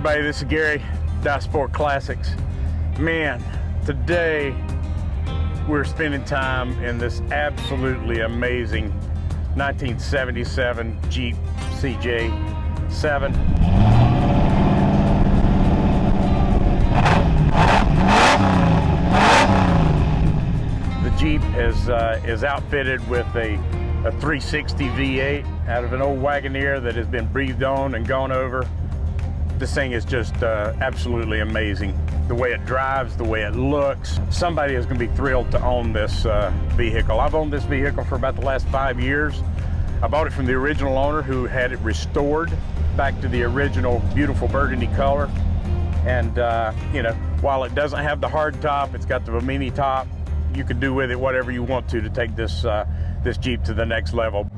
everybody, this is Gary, Sport Classics. Man, today we're spending time in this absolutely amazing 1977 Jeep CJ-7. The Jeep is outfitted with a 360 V8 out of an old Wagoneer that has been breathed on and gone over. This thing is just absolutely amazing. The way it drives, the way it looks. Somebody is going to be thrilled to own this vehicle. I've owned this vehicle for about the last 5 years. I bought it from the original owner who had it restored back to the original beautiful burgundy color. And you know, while it doesn't have the hard top, it's got the Bimini top. You can do with it whatever you want to take this this Jeep to the next level.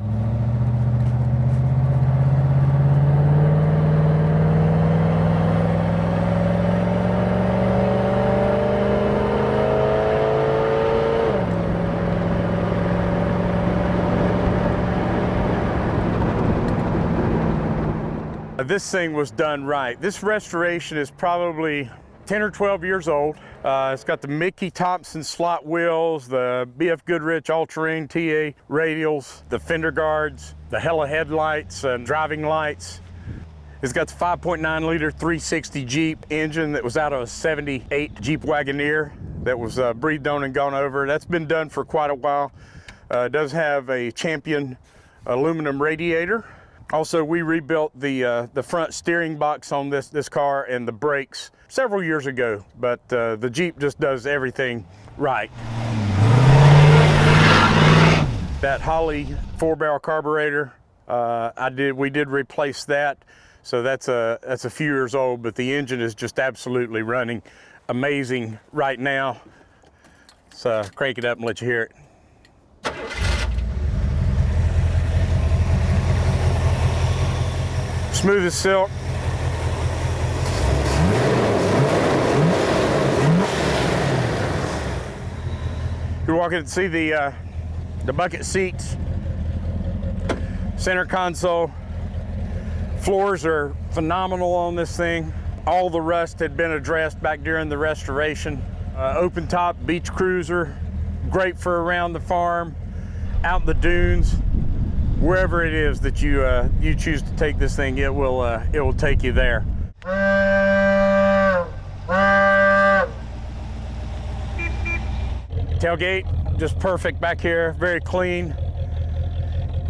This thing was done right. This restoration is probably 10 or 12 years old. It's got the Mickey Thompson slot wheels, the BF Goodrich all-terrain TA radials, the fender guards, the Hella headlights and driving lights. It's got the 5.9 liter 360 Jeep engine that was out of a 78 Jeep Wagoneer that was breathed on and gone over. That's been done for quite a while. It does have a Champion aluminum radiator. Also, we rebuilt the front steering box on this car and the brakes several years ago, but the Jeep just does everything right. That Holley 4-barrel carburetor, we did replace that, so that's a few years old, but the engine is just absolutely running amazing right now. So crank it up and let you hear it. Smooth as silk. You're walking to see the bucket seats, center console. Floors are phenomenal on this thing. All the rust had been addressed back during the restoration. Open top beach cruiser, great for around the farm, out in the dunes. Wherever it is that you choose to take this thing, it will take you there. Tailgate, just perfect back here, very clean.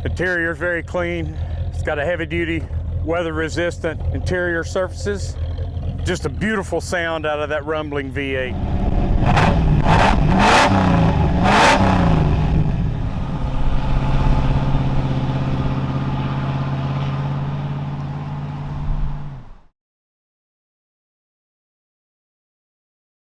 Interior is very clean. It's got a heavy-duty, weather-resistant interior surfaces. Just a beautiful sound out of that rumbling V8.